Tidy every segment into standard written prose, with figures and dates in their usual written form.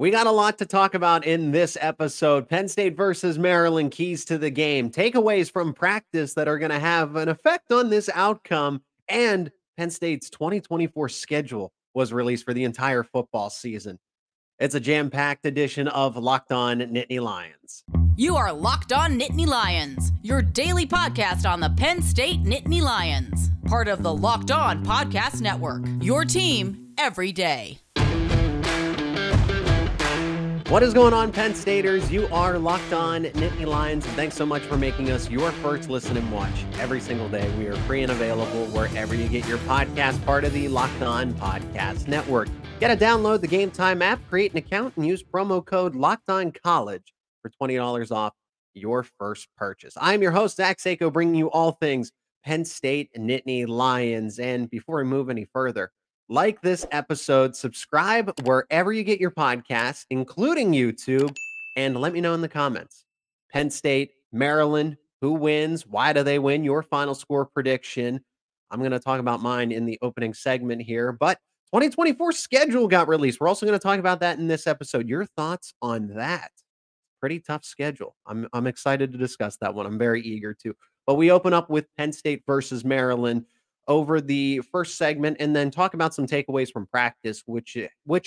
We got a lot to talk about in this episode. Penn State versus Maryland, keys to the game, takeaways from practice that are going to have an effect on this outcome, and Penn State's 2024 schedule was released for the entire football season. It's a jam-packed edition of Locked On Nittany Lions. You are Locked On Nittany Lions, your daily podcast on the Penn State Nittany Lions, part of the Locked On Podcast Network, your team every day. What is going on, Penn Staters? You are Locked On Nittany Lions, and thanks so much for making us your first listen and watch every single day. We are free and available wherever you get your podcast, part of the Locked On Podcast Network. Get to download the Game Time app, create an account, and use promo code LOCKEDONCollege for $20 off your first purchase. I'm your host, Zach Seyko, bringing you all things Penn State Nittany Lions. And before we move any further, like this episode, subscribe wherever you get your podcast, including YouTube, and let me know in the comments. Penn State, Maryland, who wins? Why do they win? Your final score prediction. I'm going to talk about mine in the opening segment here, but 2024 schedule got released. We're also going to talk about that in this episode. Your thoughts on that? Pretty tough schedule. I'm excited to discuss that one. I'm very eager to. But we open up with Penn State versus Maryland over the first segment, and then talk about some takeaways from practice, which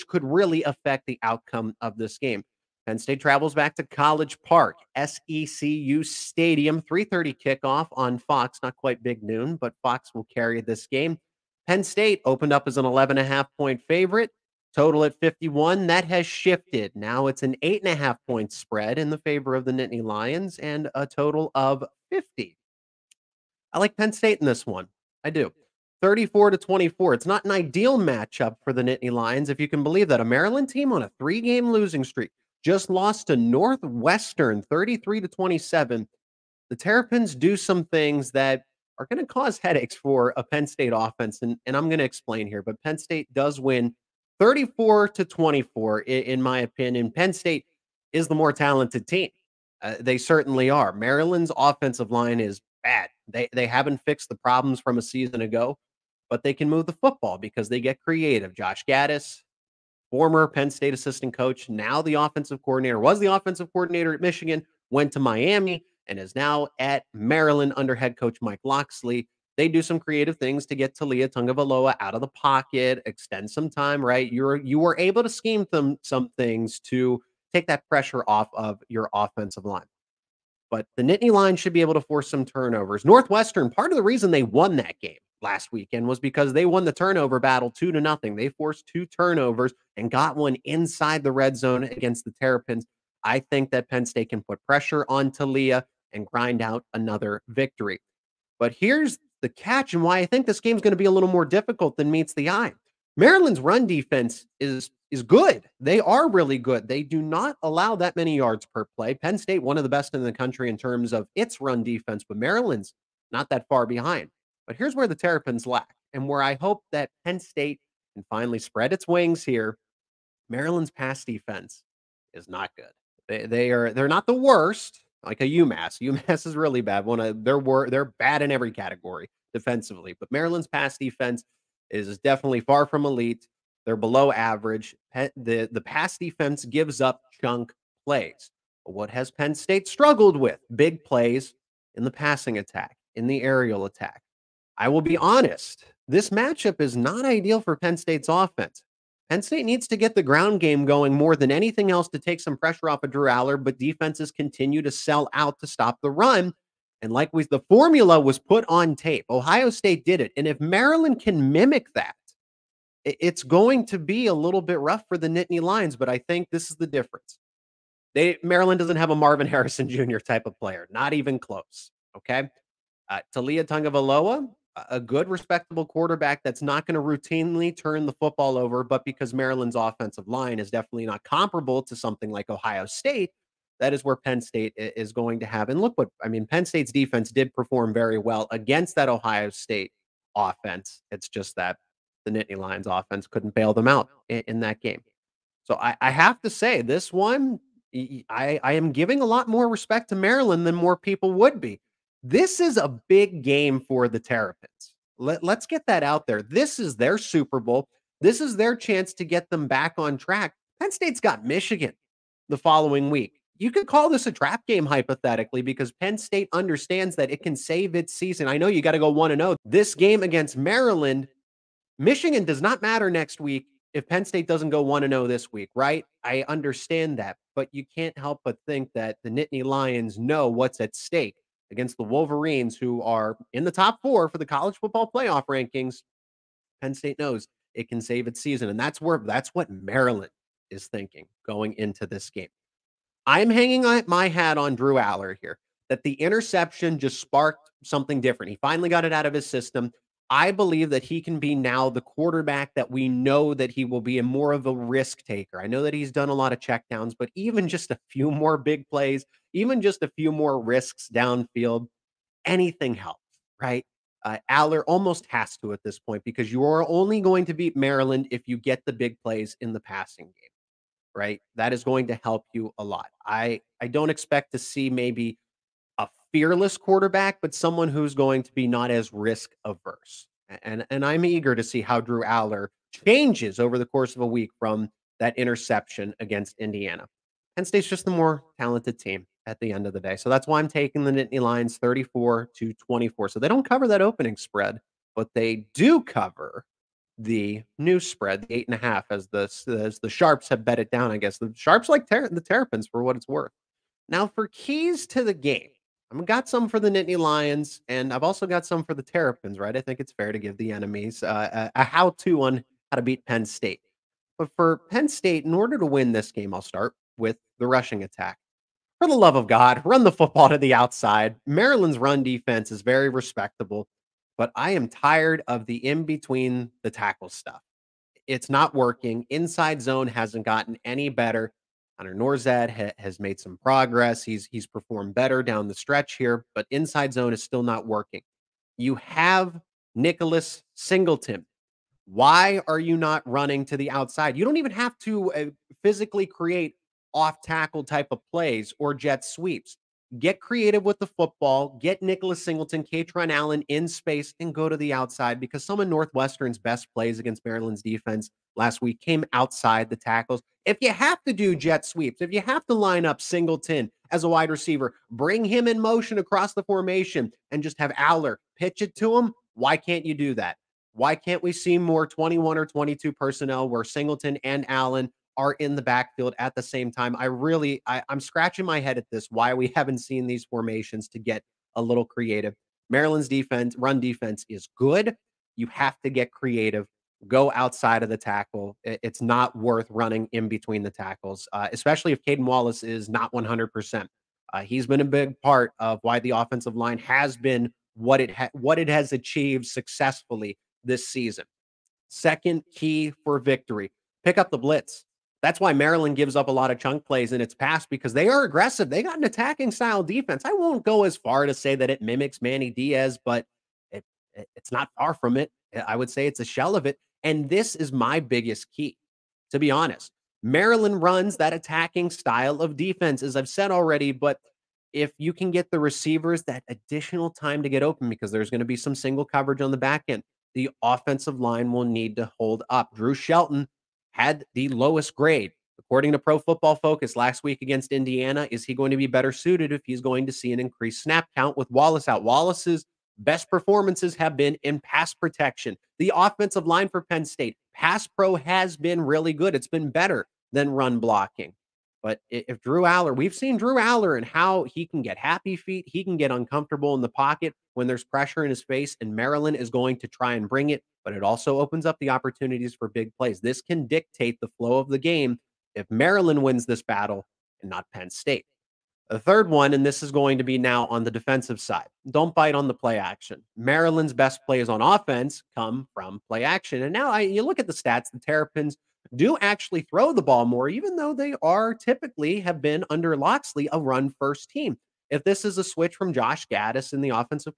could really affect the outcome of this game. Penn State travels back to College Park, SECU Stadium, 3:30 kickoff on Fox. Not quite big noon, but Fox will carry this game. Penn State opened up as an 11.5-point favorite, total at 51. That has shifted. Now it's an 8.5-point spread in the favor of the Nittany Lions and a total of 50. I like Penn State in this one. I do. 34-24. It's not an ideal matchup for the Nittany Lions, if you can believe that. A Maryland team on a 3-game losing streak just lost to Northwestern 33-27. The Terrapins do some things that are going to cause headaches for a Penn State offense, and I'm going to explain here. But Penn State does win 34-24, in my opinion. Penn State is the more talented team. They certainly are. Maryland's offensive line is bad. They haven't fixed the problems from a season ago, but they can move the football because they get creative. Josh Gaddis, former Penn State assistant coach, now the offensive coordinator, was the offensive coordinator at Michigan, went to Miami, and is now at Maryland under head coach Mike Locksley. They do some creative things to get Taulia Tagovailoa out of the pocket, extend some time, right? You were able to scheme some things to take that pressure off of your offensive line. But the Nittany Lions should be able to force some turnovers. Northwestern, part of the reason they won that game last weekend was because they won the turnover battle 2-0. They forced 2 turnovers and got one inside the red zone against the Terrapins. I think that Penn State can put pressure on Taulia and grind out another victory. But here's the catch and why I think this game's going to be a little more difficult than meets the eye. Maryland's run defense is good. They are really good. They do not allow that many yards per play. Penn State, one of the best in the country in terms of its run defense, but Maryland's not that far behind. But here's where the Terrapins lack, and where I hope that Penn State can finally spread its wings here. Maryland's pass defense is not good. They're not the worst, like a UMass. UMass is really bad. They're bad in every category defensively, but Maryland's pass defense is definitely far from elite. They're below average. The pass defense gives up chunk plays. But what has Penn State struggled with? Big plays in the passing attack, in the aerial attack. I will be honest, this matchup is not ideal for Penn State's offense. Penn State needs to get the ground game going more than anything else to take some pressure off of Drew Aller, but defenses continue to sell out to stop the run. And the formula was put on tape. Ohio State did it. And if Maryland can mimic that, it's going to be a little bit rough for the Nittany Lions, but I think this is the difference. Maryland doesn't have a Marvin Harrison Jr. type of player, not even close, okay? Taulia Tagovailoa, a good, respectable quarterback that's not going to routinely turn the football over, but because Maryland's offensive line is definitely not comparable to something like Ohio State, that is where Penn State is going to have. And look Penn State's defense did perform very well against that Ohio State offense. It's just that the Nittany Lions offense couldn't bail them out in that game. So I have to say, this one, I am giving a lot more respect to Maryland than more people would be. This is a big game for the Terrapins. Let's get that out there. This is their Super Bowl. This is their chance to get them back on track. Penn State's got Michigan the following week. You could call this a trap game hypothetically because Penn State understands that it can save its season. I know you got to go 1-0. This game against Maryland, Michigan does not matter next week if Penn State doesn't go 1-0 this week, right? I understand that, but you can't help but think that the Nittany Lions know what's at stake against the Wolverines, who are in the top 4 for the college football playoff rankings. Penn State knows it can save its season, and that's what Maryland is thinking going into this game. I'm hanging my hat on Drew Aller here, that the interception just sparked something different. He finally got it out of his system. I believe that he can be now the quarterback that we know that he will be, and more of a risk taker. I know that he's done a lot of checkdowns, but even just a few more big plays, even just a few more risks downfield, anything helps, right? Aller almost has to at this point because you are only going to beat Maryland if you get the big plays in the passing game, right? That is going to help you a lot. I don't expect to see maybe a fearless quarterback, but someone who's going to be not as risk averse. And I'm eager to see how Drew Aller changes over the course of a week from that interception against Indiana. Penn State's just the more talented team at the end of the day. So that's why I'm taking the Nittany Lions 34-24. So they don't cover that opening spread, but they do cover the new spread, the 8.5, as the Sharps have bet it down. I guess the Sharps like the Terrapins for what it's worth. Now for keys to the game, I've got some for the Nittany Lions, and I've also got some for the Terrapins, right? I think it's fair to give the enemies a how-to on how to beat Penn State. But for Penn State, in order to win this game, I'll start with the rushing attack. For the love of God, run the football to the outside. Maryland's run defense is very respectable, but I am tired of the in-between the tackle stuff. It's not working. Inside zone hasn't gotten any better. Hunter Norzad has made some progress. He's performed better down the stretch here, but inside zone is still not working. You have Nicholas Singleton. Why are you not running to the outside? You don't even have to physically create off-tackle type of plays or jet sweeps. Get creative with the football. Get Nicholas Singleton, Katron Allen in space, and go to the outside, because some of Northwestern's best plays against Maryland's defense last week came outside the tackles. If you have to do jet sweeps, if you have to line up Singleton as a wide receiver, bring him in motion across the formation and just have Aller pitch it to him. Why can't you do that? Why can't we see more 21 or 22 personnel where Singleton and Allen are in the backfield at the same time? I'm scratching my head at this, why we haven't seen these formations to get a little creative. Maryland's run defense is good. You have to get creative. Go outside of the tackle. It's not worth running in between the tackles, especially if Caden Wallace is not 100%. He's been a big part of why the offensive line has been what it has achieved successfully this season. Second key for victory, pick up the blitz. That's why Maryland gives up a lot of chunk plays in its past, because they are aggressive. They got an attacking style defense. I won't go as far to say that it mimics Manny Diaz, but it's not far from it. I would say it's a shell of it. And this is my biggest key, to be honest. Maryland runs that attacking style of defense, as I've said already, but if you can get the receivers that additional time to get open, because there's going to be some single coverage on the back end, the offensive line will need to hold up. Drew Shelton had the lowest grade, according to Pro Football Focus, last week against Indiana. Is he going to be better suited if he's going to see an increased snap count with Wallace out? Wallace's best performances have been in pass protection. The offensive line for Penn State, pass pro, has been really good. It's been better than run blocking. But if Drew Aller, we've seen Drew Aller and how he can get happy feet. He can get uncomfortable in the pocket when there's pressure in his face, and Maryland is going to try and bring it, but it also opens up the opportunities for big plays. This can dictate the flow of the game if Maryland wins this battle and not Penn State. The third one, and this is going to be now on the defensive side, don't bite on the play action. Maryland's best plays on offense come from play action. And now you look at the stats, the Terrapins do actually throw the ball more, even though they are typically have been under Loxley a run-first team. If this is a switch from Josh Gaddis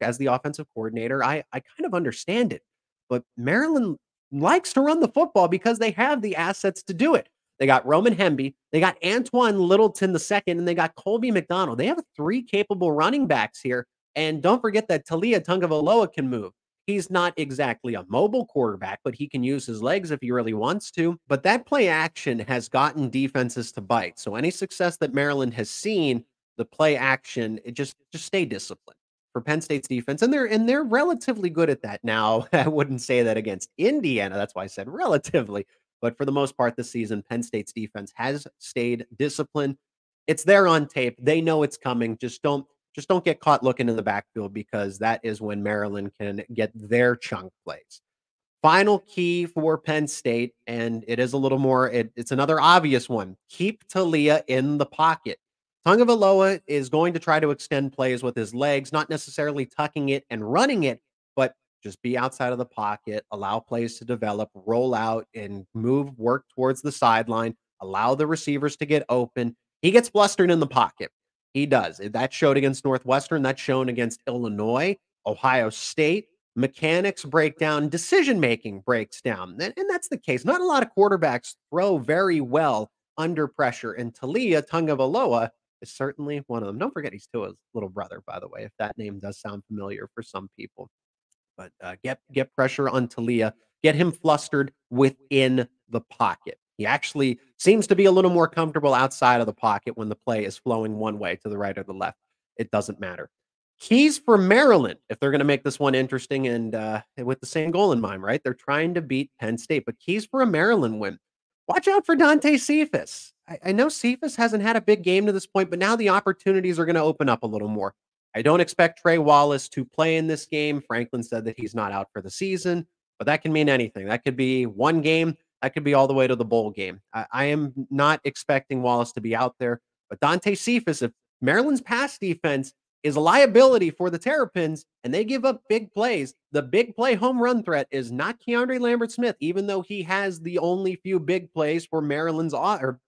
as the offensive coordinator, I kind of understand it. But Maryland likes to run the football because they have the assets to do it. They got Roman Hemby, they got Antoine Littleton II, and they got Colby McDonald. They have 3 capable running backs here. And don't forget that Talia Tungavaloa can move. He's not exactly a mobile quarterback, but he can use his legs if he really wants to. But that play action has gotten defenses to bite. So any success that Maryland has seen, the play action, it just stay disciplined for Penn State's defense. And they're relatively good at that. Now, I wouldn't say that against Indiana. That's why I said relatively. But for the most part this season, Penn State's defense has stayed disciplined. It's there on tape. They know it's coming. Just don't get caught looking in the backfield, because that is when Maryland can get their chunk plays. Final key for Penn State, and it is a little more, it's another obvious one. Keep Talia in the pocket. Tagovailoa is going to try to extend plays with his legs, not necessarily tucking it and running it, but just be outside of the pocket, allow plays to develop, roll out and move, work towards the sideline, allow the receivers to get open. He gets flustered in the pocket. He does. That showed against Northwestern. That's shown against Illinois, Ohio State. Mechanics break down, decision-making breaks down. And that's the case. Not a lot of quarterbacks throw very well under pressure, and Talia Tagovailoa is certainly one of them. Don't forget he's Tua's little brother, by the way, if that name does sound familiar for some people. But get pressure on Talia, get him flustered within the pocket. He actually seems to be a little more comfortable outside of the pocket when the play is flowing one way, to the right or the left. It doesn't matter. Keys for Maryland, if they're going to make this one interesting and with the same goal in mind, right? They're trying to beat Penn State, but keys for a Maryland win. Watch out for Dante Cephas. I know Cephas hasn't had a big game to this point, but now the opportunities are going to open up a little more. I don't expect Trey Wallace to play in this game. Franklin said that he's not out for the season, but that can mean anything. That could be one game. That could be all the way to the bowl game. I am not expecting Wallace to be out there, but Dante Cephas, if Maryland's pass defense is a liability for the Terrapins and they give up big plays, the big play home run threat is not Keandre Lambert-Smith, even though he has the only few big plays for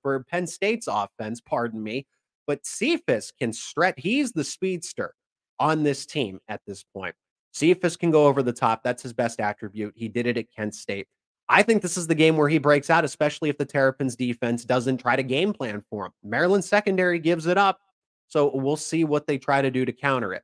for Penn State's offense, pardon me. But Cephas can stretch. He's the speedster on this team at this point. Cephas can go over the top. That's his best attribute. He did it at Kent State. I think this is the game where he breaks out, especially if the Terrapins defense doesn't try to game plan for him. Maryland secondary gives it up, so we'll see what they try to do to counter it.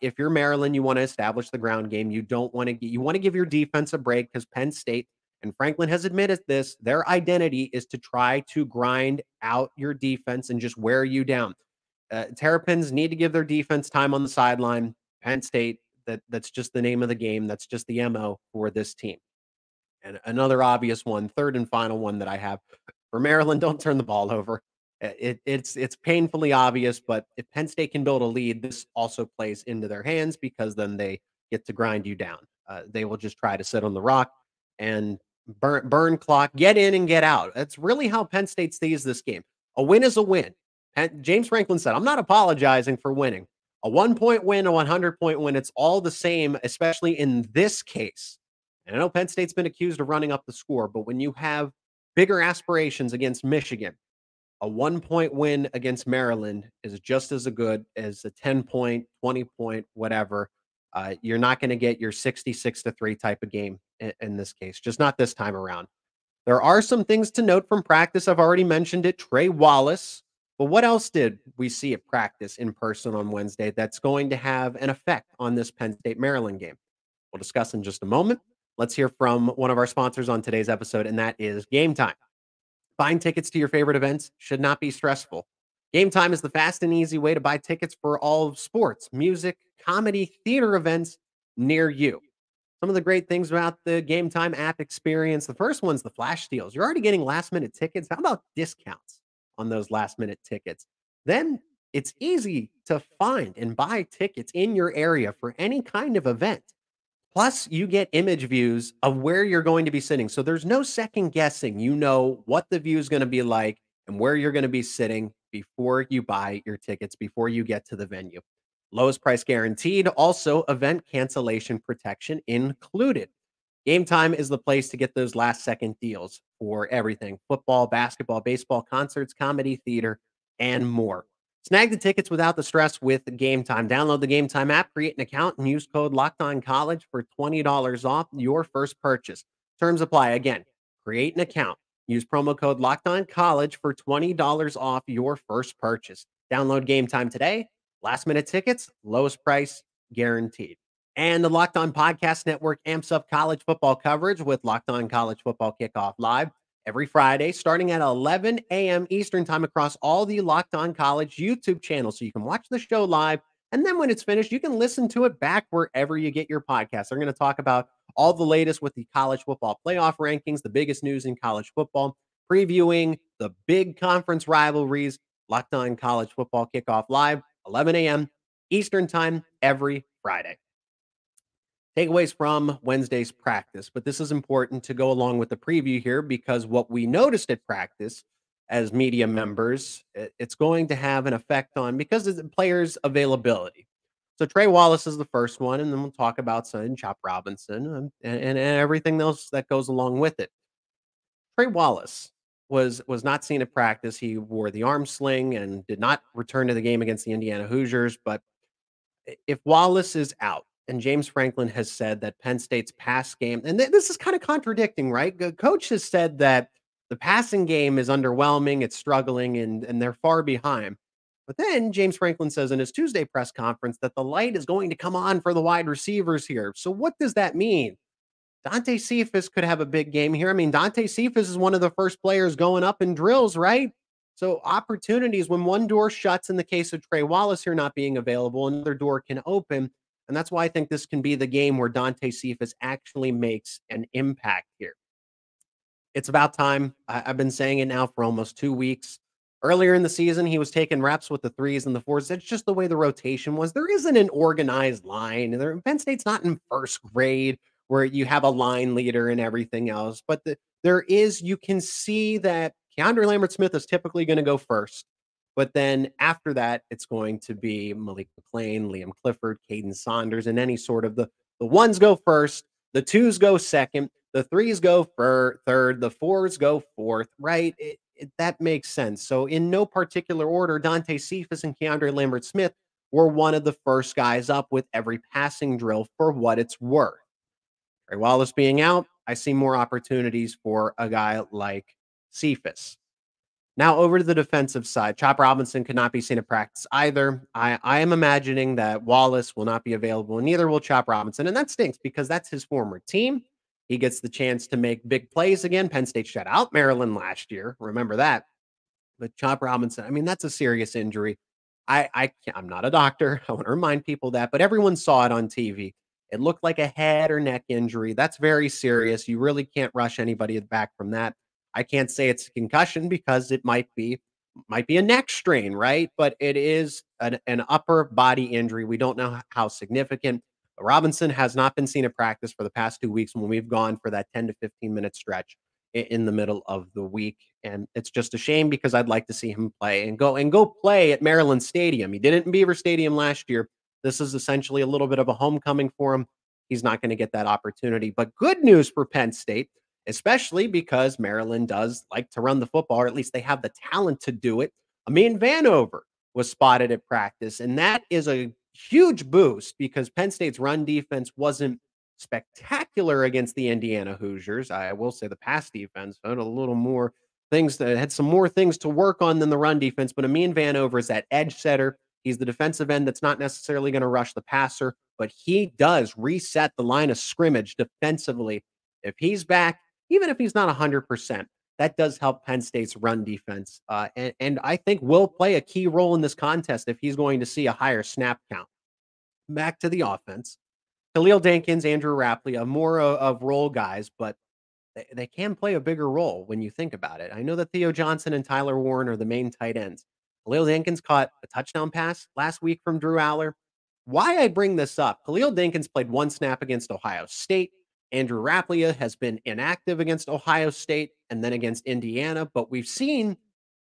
If you're Maryland, you want to establish the ground game. You want to give your defense a break, because Penn State, and Franklin has admitted this, their identity is to try to grind out your defense and just wear you down. Terrapins need to give their defense time on the sideline. Penn State, that's just the name of the game. That's just the MO for this team. And another obvious one, third and final one that I have for Maryland: don't turn the ball over. It's painfully obvious, but if Penn State can build a lead, this also plays into their hands, because then they get to grind you down. They will just try to sit on the rock and burn clock, get in and get out. That's really how Penn State sees this game. A win is a win. James Franklin said, "I'm not apologizing for winning. A 1-point win, a 100-point win, it's all the same, especially in this case." And I know Penn State's been accused of running up the score, but when you have bigger aspirations against Michigan, a 1-point win against Maryland is just as good as a 10-point, 20-point, whatever. You're not going to get your 66-3 type of game in this case, just not this time around. There are some things to note from practice. I've already mentioned it. Trey Wallace. But what else did we see at practice in person on Wednesday that's going to have an effect on this Penn State-Maryland game? We'll discuss in just a moment. Let's hear from one of our sponsors on today's episode, and that is Game Time. Buying tickets to your favorite events should not be stressful. Game Time is the fast and easy way to buy tickets for all sports, music, comedy, theater events near you. Some of the great things about the Game Time app experience: the first one's the flash deals. You're already getting last-minute tickets. How about discounts on those last-minute tickets? Then it's easy to find and buy tickets in your area for any kind of event. Plus, you get image views of where you're going to be sitting. So there's no second guessing. You know what the view is going to be like and where you're going to be sitting before you buy your tickets, before you get to the venue. Lowest price guaranteed. Also, event cancellation protection included. Game Time is the place to get those last second deals for everything: football, basketball, baseball, concerts, comedy, theater, and more. Snag the tickets without the stress with Game Time. Download the Game Time app, create an account, and use code LOCKEDONCollege for $20 off your first purchase. Terms apply. Again, create an account. Use promo code LOCKEDONCollege for $20 off your first purchase. Download Game Time today. Last minute tickets, lowest price guaranteed. And the Locked On Podcast Network amps up college football coverage with Locked On College Football Kickoff Live every Friday, starting at 11 a.m. Eastern Time across all the Locked On College YouTube channels. So you can watch the show live. And then when it's finished, you can listen to it back wherever you get your podcasts. They're going to talk about all the latest with the college football playoff rankings, the biggest news in college football, previewing the big conference rivalries. Locked On College Football Kickoff Live, 11 a.m. Eastern Time every Friday. Takeaways from Wednesday's practice, but this is important to go along with the preview here because what we noticed at practice as media members, it's going to have an effect on because of the players' availability. So Trey Wallace is the first one, and then we'll talk about Chop Robinson and everything else that goes along with it. Trey Wallace was not seen at practice. He wore the arm sling and did not return to the game against the Indiana Hoosiers. But if Wallace is out, and James Franklin has said that Penn State's pass game, and this is kind of contradicting, right? The coach has said that the passing game is underwhelming, it's struggling, and they're far behind. But then James Franklin says in his Tuesday press conference that the light is going to come on for the wide receivers here. So what does that mean? Dante Cephas could have a big game here. I mean, Dante Cephas is one of the first players going up in drills, right? So opportunities when one door shuts in the case of Trey Wallace here not being available, another door can open. And that's why I think this can be the game where Dante Cephas actually makes an impact here. It's about time. I've been saying it now for almost 2 weeks. Earlier in the season, he was taking reps with the 3s and the 4s. That's just the way the rotation was. There isn't an organized line. Penn State's not in first grade where you have a line leader and everything else. But there is, you can see that Keandre Lambert-Smith is typically going to go first. But then after that, it's going to be Malik McClain, Liam Clifford, Caden Saunders, and any sort of the ones go first, the 2s go second, the 3s go third, the 4s go fourth, right? That makes sense. So in no particular order, Dante Cephas and Keandre Lambert-Smith were one of the first guys up with every passing drill for what it's worth. Trey Wallace being out, I see more opportunities for a guy like Cephas. Now over to the defensive side. Chop Robinson could not be seen at practice either. I am imagining that Wallace will not be available, and neither will Chop Robinson. And that stinks because that's his former team. He gets the chance to make big plays again. Penn State shut out Maryland last year. Remember that. But Chop Robinson, I mean, that's a serious injury. I'm not a doctor. I want to remind people that, but everyone saw it on TV. It looked like a head or neck injury. That's very serious. You really can't rush anybody back from that. I can't say it's a concussion because it might be a neck strain, right? But it is an upper body injury. We don't know how significant. Robinson has not been seen at practice for the past 2 weeks when we've gone for that 10 to 15-minute stretch in the middle of the week. And it's just a shame because I'd like to see him play and go play at Maryland Stadium. He did it in Beaver Stadium last year. This is essentially a little bit of a homecoming for him. He's not going to get that opportunity. But good news for Penn State, especially because Maryland does like to run the football, or at least they have the talent to do it. Amin Vanover was spotted at practice, and that is a huge boost because Penn State's run defense wasn't spectacular against the Indiana Hoosiers. I will say the pass defense had a little more things that had some more things to work on than the run defense, but Amin Vanover is that edge setter. He's the defensive end that's not necessarily going to rush the passer, but he does reset the line of scrimmage defensively. If he's back, even if he's not 100%, that does help Penn State's run defense. And I think will play a key role in this contest if he's going to see a higher snap count. Back to the offense. Khalil Dinkins, Andrew Rappley, more of role guys, but they can play a bigger role when you think about it. I know that Theo Johnson and Tyler Warren are the main tight ends. Khalil Dinkins caught a touchdown pass last week from Drew Aller. Why I bring this up, Khalil Dinkins played 1 snap against Ohio State. Andrew Rappley has been inactive against Ohio State and then against Indiana, but we've seen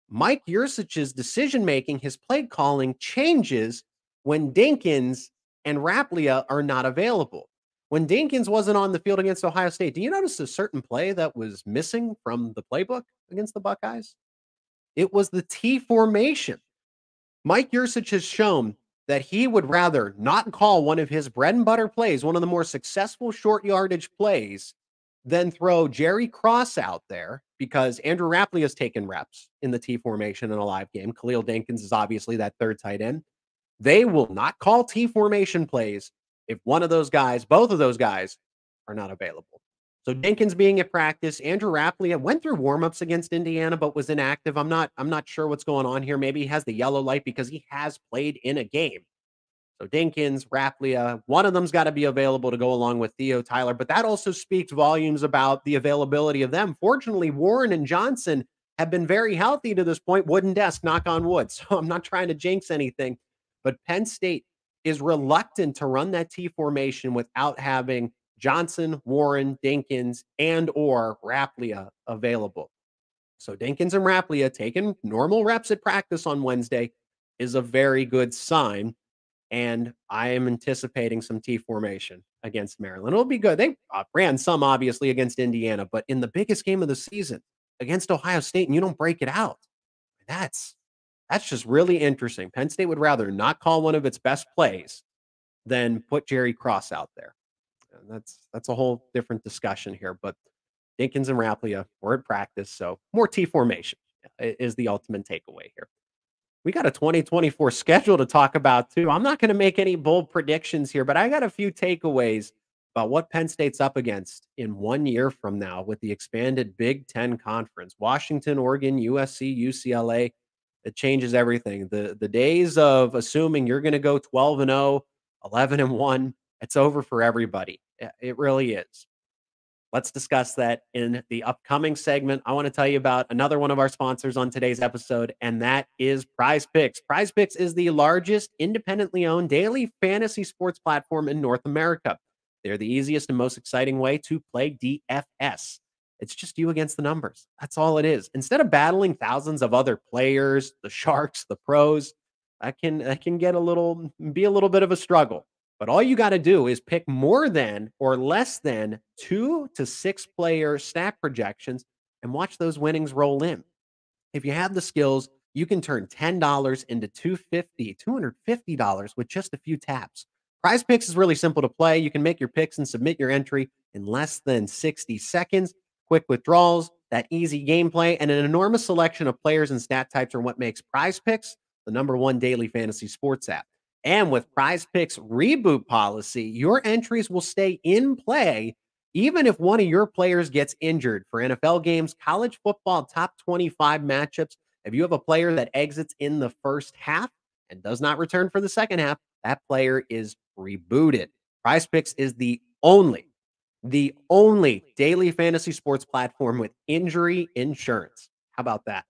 Mike Yurcich's decision-making, his play calling changes when Dinkins and Rappley are not available. When Dinkins wasn't on the field against Ohio State, do you notice a certain play that was missing from the playbook against the Buckeyes? It was the T formation. Mike Yurcich has shown that he would rather not call one of his bread and butter plays, one of the more successful short yardage plays, than throw Jerry Cross out there because Andrew Rappley has taken reps in the T formation in a live game. Khalil Dinkins is obviously that third tight end. They will not call T formation plays if one of those guys, both of those guys are not available. So Jenkins being at practice, Andrew Rappleyea went through warmups against Indiana, but was inactive. I'm not sure what's going on here. Maybe he has the yellow light because he has played in a game. So Dinkins, Rappleyea, one of them's got to be available to go along with Theo Tyler, but that also speaks volumes about the availability of them. Fortunately, Warren and Johnson have been very healthy to this point. Wooden desk, knock on wood. So I'm not trying to jinx anything, but Penn State is reluctant to run that T formation without having Johnson, Warren, Dinkins, and or Rappleyea available. So Dinkins and Rappleyea taking normal reps at practice on Wednesday is a very good sign. And I am anticipating some T formation against Maryland. It'll be good. They ran some, obviously, against Indiana, but in the biggest game of the season against Ohio State, and you don't break it out. That's just really interesting. Penn State would rather not call one of its best plays than put Jerry Cross out there. And that's a whole different discussion here. But Dinkins and Rappleyea were at practice, so more T formation is the ultimate takeaway here. We got a 2024 schedule to talk about, too. I'm not going to make any bold predictions here, but I got a few takeaways about what Penn State's up against in 1 year from now with the expanded Big Ten Conference. Washington, Oregon, USC, UCLA. It changes everything. The days of assuming you're going to go 12-0, 11-1, it's over for everybody. It really is. Let's discuss that in the upcoming segment. I want to tell you about another one of our sponsors on today's episode, and that is Prize Picks. Prize Picks is the largest independently owned daily fantasy sports platform in North America. They're the easiest and most exciting way to play DFS. It's just you against the numbers. That's all it is. Instead of battling thousands of other players, the sharks, the pros, that can be a little bit of a struggle. But all you got to do is pick more than or less than 2 to 6 player stack projections and watch those winnings roll in. If you have the skills, you can turn $10 into $250 with just a few taps. Prize Picks is really simple to play. You can make your picks and submit your entry in less than 60 seconds. Quick withdrawals, that easy gameplay, and an enormous selection of players and stat types are what makes Prize Picks the #1 daily fantasy sports app. And with Prize Picks reboot policy, your entries will stay in play even if one of your players gets injured for NFL games, college football, top 25 matchups. If you have a player that exits in the first half and does not return for the second half, that player is rebooted. Prize Picks is the only daily fantasy sports platform with injury insurance. How about that?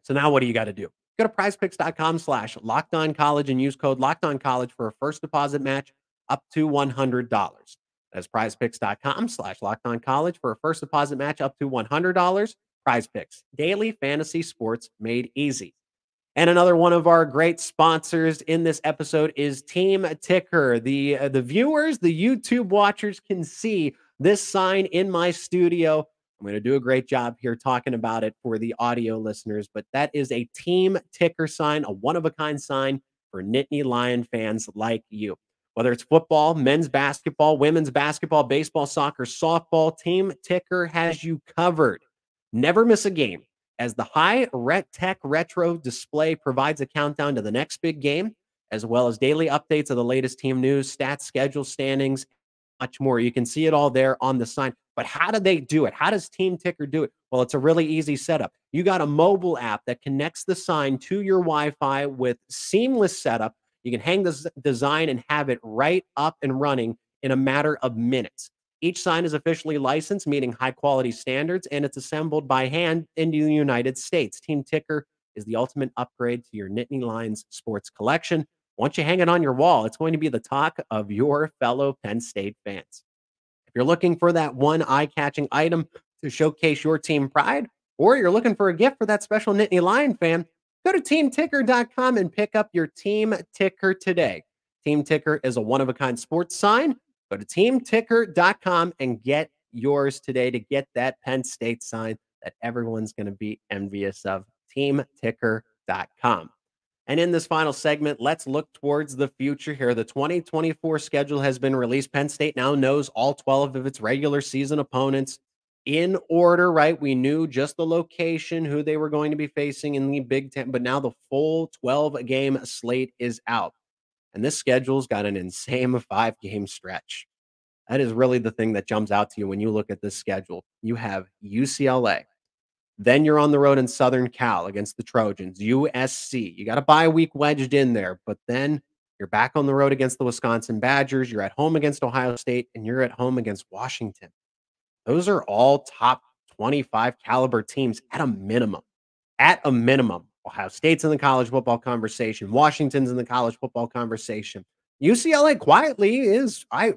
So now what do you got to do? Go to prizepicks.com/LockedOnCollege and use code LockedOnCollege for a first deposit match up to $100. That's prizepicks.com/LockedOnCollege for a first deposit match up to $100. Prize Picks, daily fantasy sports made easy. And another one of our great sponsors in this episode is Team Ticker. The viewers, the YouTube watchers can see this sign in my studio. I'm going to do a great job here talking about it for the audio listeners, but that is a Team Ticker sign, a one-of-a-kind sign for Nittany Lion fans like you. Whether it's football, men's basketball, women's basketball, baseball, soccer, softball, Team Ticker has you covered. Never miss a game, as the high-tech retro display provides a countdown to the next big game, as well as daily updates of the latest team news, stats, schedule, standings, much more. You can see it all there on the sign. But how do they do it? How does Team Ticker do it? Well, it's a really easy setup. You got a mobile app that connects the sign to your Wi-Fi with seamless setup. You can hang the design and have it right up and running in a matter of minutes. Each sign is officially licensed, meeting high-quality standards, and it's assembled by hand in the United States. Team Ticker is the ultimate upgrade to your Nittany Lions sports collection. Once you hang it on your wall, it's going to be the talk of your fellow Penn State fans. If you're looking for that one eye-catching item to showcase your team pride, or you're looking for a gift for that special Nittany Lion fan, go to teamticker.com and pick up your Team Ticker today. Team Ticker is a one-of-a-kind sports sign. Go to teamticker.com and get yours today to get that Penn State sign that everyone's going to be envious of. Teamticker.com. And in this final segment, let's look towards the future here. The 2024 schedule has been released. Penn State now knows all 12 of its regular season opponents in order, right? We knew just the location, who they were going to be facing in the Big Ten, but now the full 12-game slate is out. And this schedule's got an insane 5-game stretch. That is really the thing that jumps out to you when you look at this schedule. You have UCLA. Then you're on the road in Southern Cal against the Trojans, USC. You got a bye week wedged in there, but then you're back on the road against the Wisconsin Badgers. You're at home against Ohio State, and you're at home against Washington. Those are all top 25 caliber teams at a minimum. At a minimum. Ohio State's in the college football conversation. Washington's in the college football conversation. UCLA quietly is, I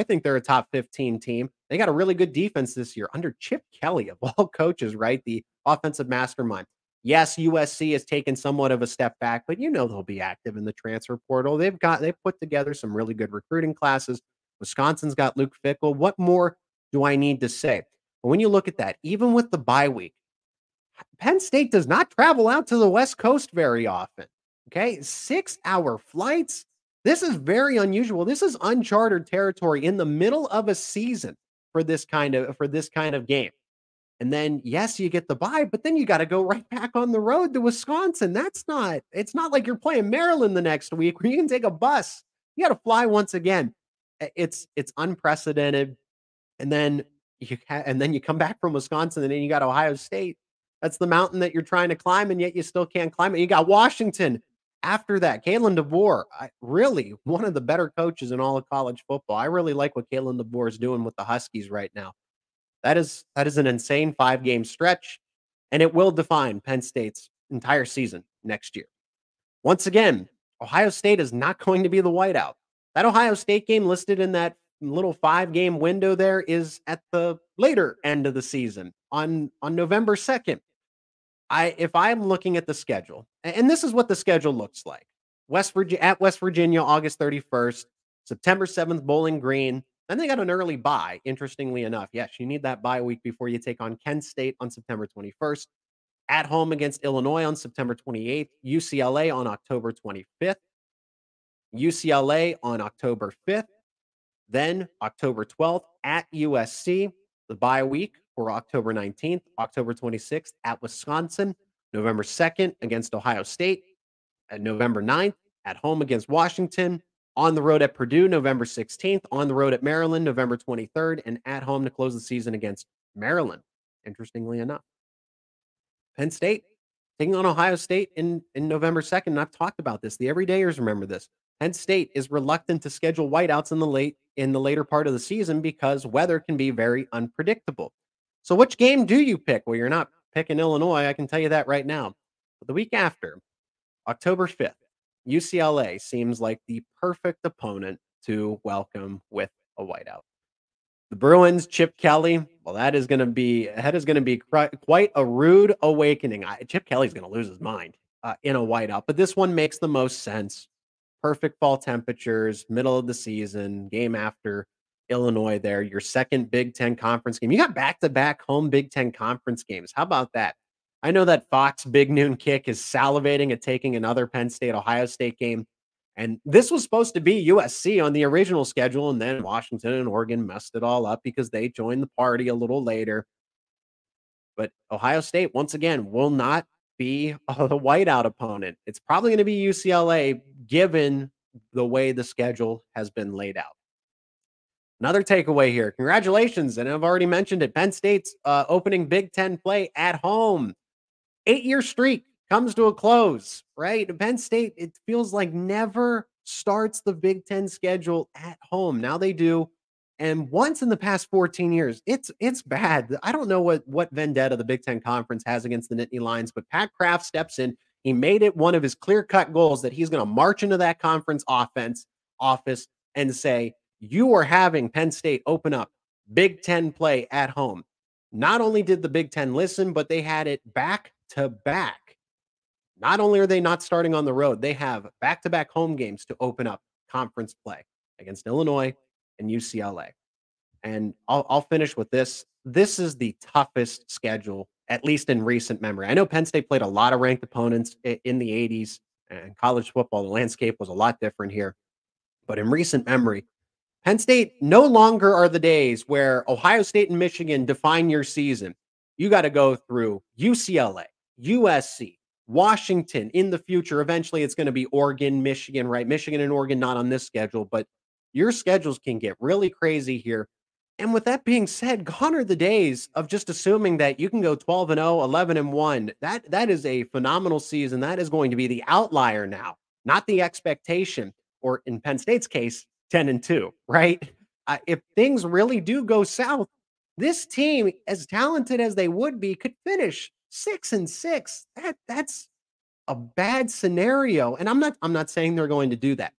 think they're a top 15 team. They got a really good defense this year under Chip Kelly, of all coaches, right? The offensive mastermind. Yes, USC has taken somewhat of a step back, but they'll be active in the transfer portal. They've put together some really good recruiting classes. Wisconsin's got Luke Fickell. What more do I need to say? But when you look at that, even with the bye week, Penn State does not travel out to the West Coast very often. Okay, 6-hour flights. This is very unusual. This is uncharted territory in the middle of a season for this kind of game. And then, yes, you get the bye, but then you got to go right back on the road to Wisconsin. It's not like you're playing Maryland the next week where you can take a bus. You got to fly once again. It's unprecedented. And then you come back from Wisconsin, and then you got Ohio State. That's the mountain that you're trying to climb, and yet you still can't climb it. You got Washington after that. Kalen DeBoer, really one of the better coaches in all of college football. I really like what Kalen DeBoer is doing with the Huskies right now. That is an insane 5-game stretch, and it will define Penn State's entire season next year. Once again, Ohio State is not going to be the whiteout. That Ohio State game listed in that little 5-game window there is at the later end of the season on November 2nd. If I'm looking at the schedule, and this is what the schedule looks like. West Virginia, August 31st, September 7th, Bowling Green. Then they got an early bye, interestingly enough. Yes, you need that bye week before you take on Kent State on September 21st. At home against Illinois on September 28th. UCLA on October 25th. UCLA on October 5th. Then October 12th at USC. The bye week for October 19th, October 26th at Wisconsin, November 2nd against Ohio State, and November 9th at home against Washington, on the road at Purdue, November 16th, on the road at Maryland, November 23rd, and at home to close the season against Maryland, interestingly enough. Penn State taking on Ohio State in November 2nd, and I've talked about this. The everydayers remember this. Penn State is reluctant to schedule whiteouts in the later part of the season because weather can be very unpredictable. So which game do you pick? Well, you're not picking Illinois. I can tell you that right now. But the week after, October 5th, UCLA seems like the perfect opponent to welcome with a whiteout. The Bruins, Chip Kelly, well, that is going to be quite a rude awakening. Chip Kelly's going to lose his mind in a whiteout, but this one makes the most sense. Perfect fall temperatures, middle of the season, game after Illinois there, your second Big Ten conference game. You got back-to-back home Big Ten conference games. How about that? I know that Fox Big Noon Kick is salivating at taking another Penn State-Ohio State game. And this was supposed to be USC on the original schedule, and then Washington and Oregon messed it all up because they joined the party a little later. But Ohio State, once again, will not be the whiteout opponent. It's probably going to be UCLA, given the way the schedule has been laid out. Another takeaway here. Congratulations, and I've already mentioned it. Penn State's opening Big Ten play at home. 8-year streak comes to a close, right? Penn State, it feels like never starts the Big Ten schedule at home. Now they do. And once in the past 14 years, it's bad. I don't know what vendetta the Big Ten Conference has against the Nittany Lions, but Pat Kraft steps in. He made it one of his clear-cut goals that he's going to march into that conference office and say, you are having Penn State open up Big Ten play at home. Not only did the Big Ten listen, but they had it back to back. Not only are they not starting on the road, they have back-to-back home games to open up conference play against Illinois and UCLA. And I'll finish with this. This is the toughest schedule, at least in recent memory. I know Penn State played a lot of ranked opponents in the 80s, and college football, the landscape was a lot different here. But in recent memory, Penn State no longer are the days where Ohio State and Michigan define your season. You got to go through UCLA, USC, Washington in the future. Eventually, it's going to be Oregon, Michigan, right? Michigan and Oregon not on this schedule, but your schedules can get really crazy here. And with that being said, gone are the days of just assuming that you can go 12-0, 11-1. That is a phenomenal season. That is going to be the outlier now, not the expectation, or in Penn State's case, 10-2, right? If things really do go south, this team, as talented as they would be, could finish 6-6. That's a bad scenario. And I'm not saying they're going to do that,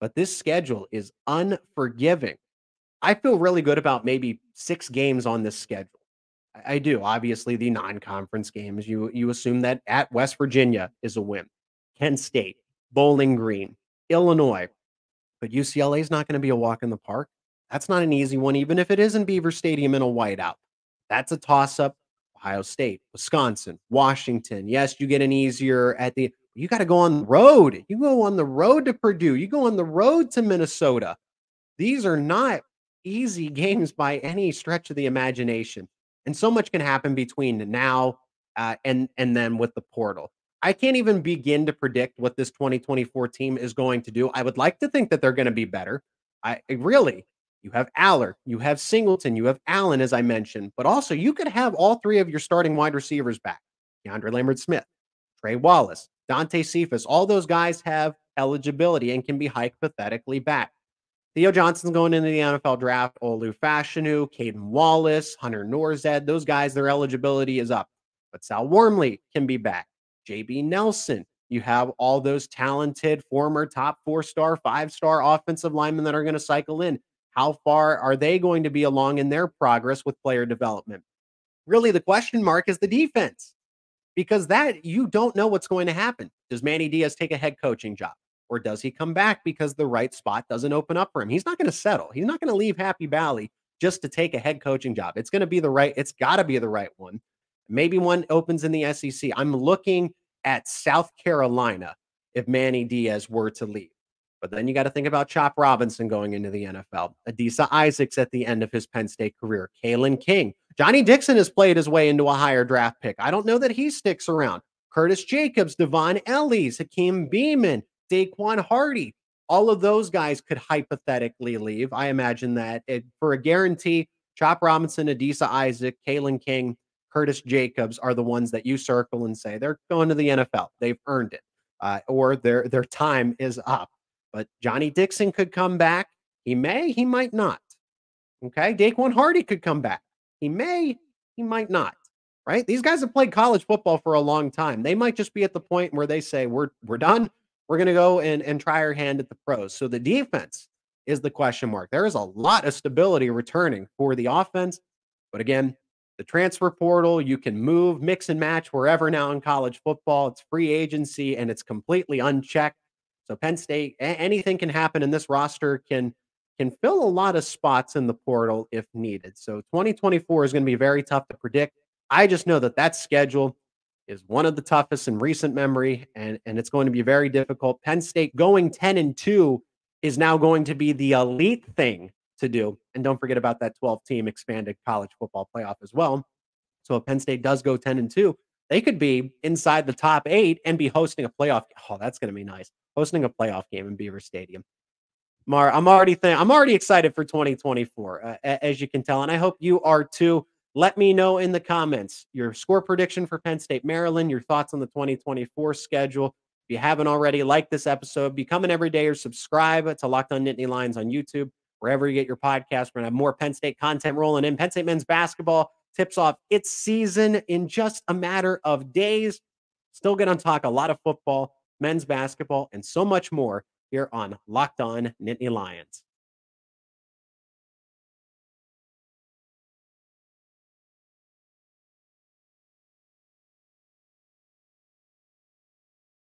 but this schedule is unforgiving. I feel really good about maybe 6 games on this schedule. I do. Obviously, the non-conference games, you assume that at West Virginia is a win. Kent State, Bowling Green, Illinois, but UCLA is not going to be a walk in the park. That's not an easy one, even if it is in Beaver Stadium in a whiteout. That's a toss-up. Ohio State, Wisconsin, Washington. Yes, you get an easier at the. You got to go on the road. You go on the road to Purdue. You go on the road to Minnesota. These are not easy games by any stretch of the imagination, and so much can happen between now and then with the portal. I can't even begin to predict what this 2024 team is going to do. I would like to think that they're going to be better. Really, you have Aller, you have Singleton, you have Allen, as I mentioned, but also you could have all 3 of your starting wide receivers back. DeAndre Lambert-Smith, Trey Wallace, Dante Cephas, all those guys have eligibility and can be hypothetically back. Theo Johnson's going into the NFL draft. Olu Fashanu, Caden Wallace, Hunter Norzed, those guys, their eligibility is up. But Sal Wormley can be back. JB Nelson. You have all those talented former top 4-star, 5-star offensive linemen that are going to cycle in. How far are they going to be along in their progress with player development? Really, the question mark is the defense, because that you don't know what's going to happen. Does Manny Diaz take a head coaching job? Or does he come back because the right spot doesn't open up for him? He's not going to settle. He's not going to leave Happy Valley just to take a head coaching job. It's going to be it's got to be the right one. Maybe one opens in the SEC. I'm looking at South Carolina if Manny Diaz were to leave. But then you got to think about Chop Robinson going into the NFL. Adisa Isaacs at the end of his Penn State career. Kalen King. Johnny Dixon has played his way into a higher draft pick. I don't know that he sticks around. Curtis Jacobs, Devon Ellis, Hakeem Beeman, Daquan Hardy. All of those guys could hypothetically leave. I imagine that for a guarantee, Chop Robinson, Adisa Isaac, Kalen King, Curtis Jacobs are the ones that you circle and say they're going to the NFL. They've earned it, or their time is up. But Johnny Dixon could come back. He may, he might not. Okay. Daquan Hardy could come back. He may, he might not. Right. These guys have played college football for a long time. They might just be at the point where they say, we're done. We're going to go and try our hand at the pros. So the defense is the question mark. There is a lot of stability returning for the offense. But again, the transfer portal, you can move, mix and match wherever now in college football. It's free agency and it's completely unchecked. So Penn State, anything can happen, and this roster can fill a lot of spots in the portal if needed. So 2024 is going to be very tough to predict. I just know that schedule is one of the toughest in recent memory, and it's going to be very difficult. Penn State going 10-2 is now going to be the elite thing to do. And don't forget about that 12-team expanded college football playoff as well. So if Penn State does go 10-2, they could be inside the top 8 and be hosting a playoff. Oh, that's going to be nice. Hosting a playoff game in Beaver Stadium. I'm already excited for 2024, as you can tell, and I hope you are too. Let me know in the comments your score prediction for Penn State, Maryland, your thoughts on the 2024 schedule. If you haven't already, like this episode, become an everydayer, subscribe to Locked On Nittany Lions on YouTube, wherever you get your podcast. We're going to have more Penn State content rolling in. Penn State men's basketball tips off its season in just a matter of days. Still going to talk a lot of football, men's basketball, and so much more here on Locked On Nittany Lions.